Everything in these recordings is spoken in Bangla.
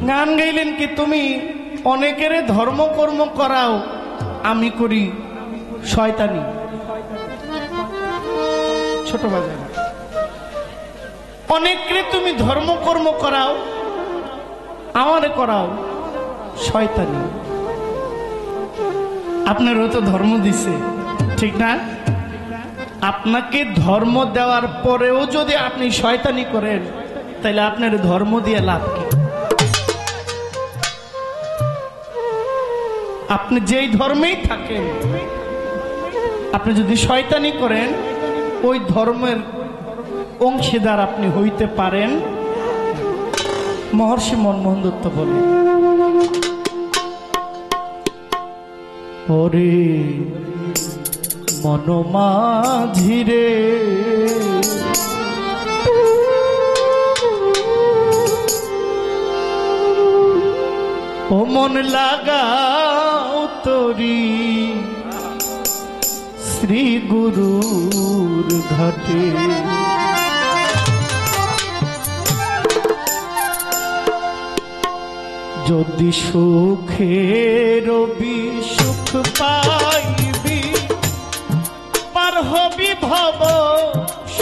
গান গাইলেন কি তুমি অনেকের ধর্মকর্ম করাও, আমি করি শয়তানি। ছোট বাজার অনেকরে তুমি ধর্মকর্ম করাও, আমারে করাও শয়তানি। আপনারও তো ধর্ম দিছে, ঠিক না? আপনাকে ধর্ম দেওয়ার পরেও যদি আপনি শয়তানি করেন, তাহলে আপনার ধর্ম দিয়ে লাভ কি? আপনি যেই ধর্মেই থাকেন, আপনি যদি শয়তানি করেন, ওই ধর্মের অংশীদার আপনি হইতে পারেন। মহর্ষি মনমোহন দত্ত বলেন, ওরে মনমাঝিরে ও মন লাগাও তোরি শ্রী গুরুর ঘাটে। যদি সুখের সুখ পাইবি, পার হবি ভব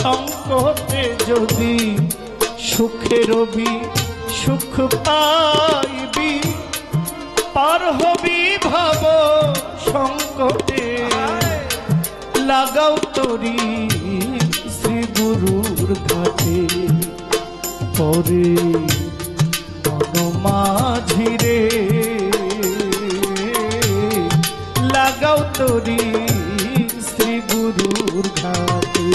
সংকটে। যদি সুখের সুখ পাইবি, পার হবি ভব সংকটে। লাগাও তোরি শ্রী গুরুর ঘাটে। পরে মনমাঝিরে লাগাও তোরি শ্রী গুরুর ঘাটে।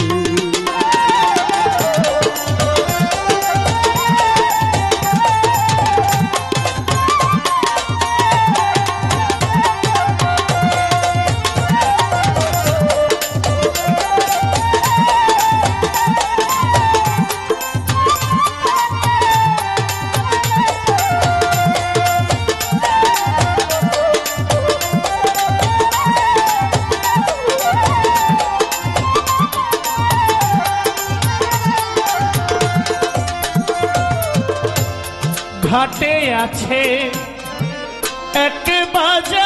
ঘাটে আছে এক বাজার,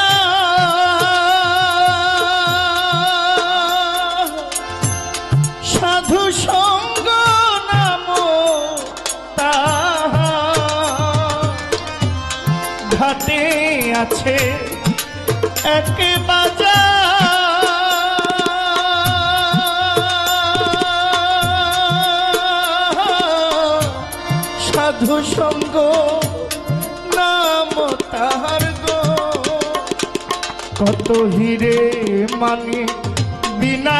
সাধু সঙ্গ নাম তাহার। ঘাটে আছে এক বাজার, সাধু সঙ্গ নাম তাহার গো। কত হিরে মানি বিনা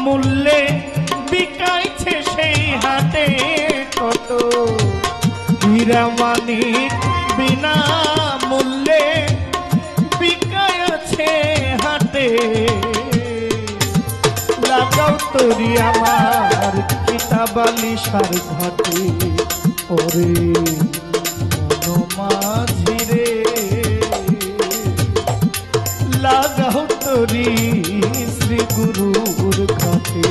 মূল্যে বিকাইছে সেই হাটে। কত হীরা মানি বিনা মূল্যে বিকাইছে হাটে। লাগাও তোরি আমার কিতাবালি সার ঘাটে। ওরে মনমাঝিরে লাগাও তোরি শ্রী গুরুর ঘাটে।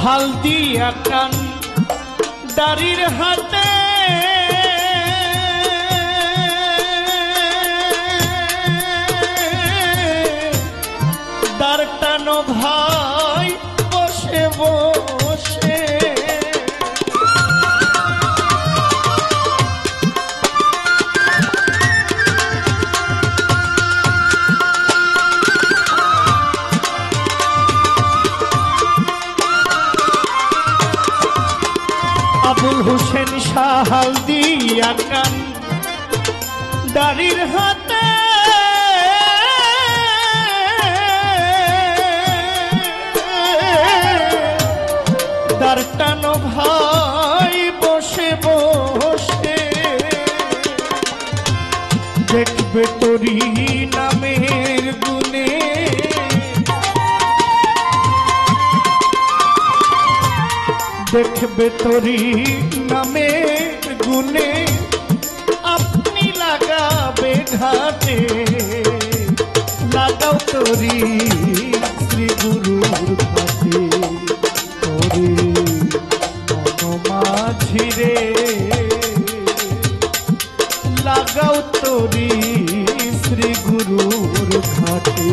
হালদিয়া কান দাড়ির হাতে দাঁড় টানো ভাই বসে বসে। আবুল হোসেন শাহ হালদিয়া কান দাড়ির হাতে দাঁড় টানো ভাই বসে বসে, দেখবে তোরি নামের গুণে, দেখবে তোরি নামের গুণে, আপনি লাগাবে ঘাটে, লাগাও তোরি শ্রী গুরুর ঘাটে, তোরে মনোমাঝিরে লাগাও তোরি শ্রী গুরুর ঘাটে,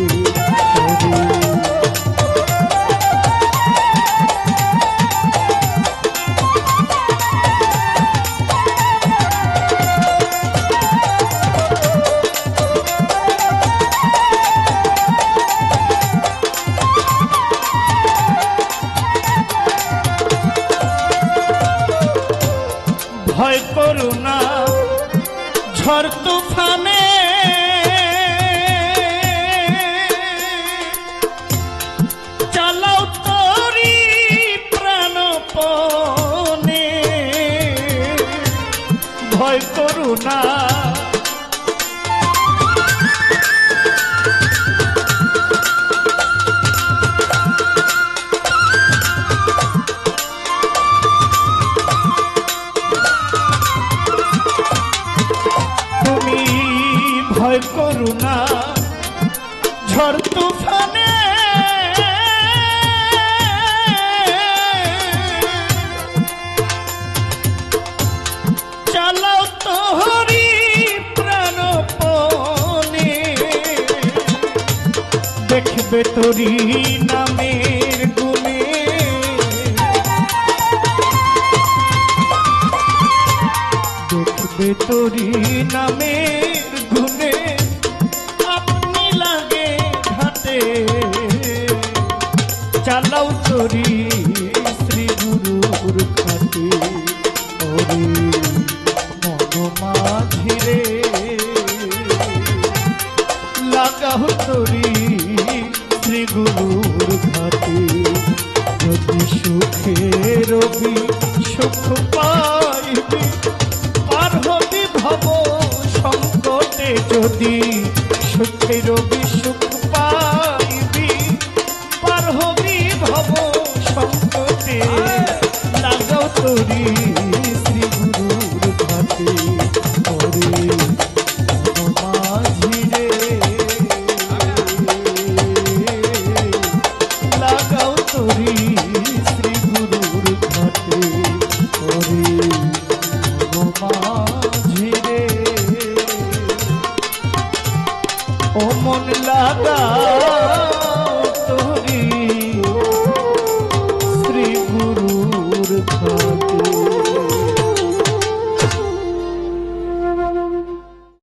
ভয় করো না ঝড় তুফানে, চালাও তোরি প্রাণপণে, ভয় করো না ভয় করো না ঝড় তুফানে, চালাও তোরি প্রাণপণে, দেখবে তোরি নামের গুণে, দেখবে তোরি নামের গুণে, আপনি লাগে ঘাটে, চালাও তোরি শ্রী গুরুর ঘাটে, ওরে মনোমাঝিরে লাগাও তোরি শ্রী গুরুর ঘাটে, যদি সুখে রবি সুখ পাইবি, পার হবি ভব সংকটে, যদি সুখে রবি সুখ পাইবি, পার হবি ভব সংকটে, লাগাও তোরি শ্রী গুরুর ঘাটে, ওরে মনোমাঝিরে লাগাও তোরি শ্রী গুরুর ঘাটে, ওরে মনোমাঝিরে ও মন লাগাও তোরি শ্রী গুরুর ঘাটে।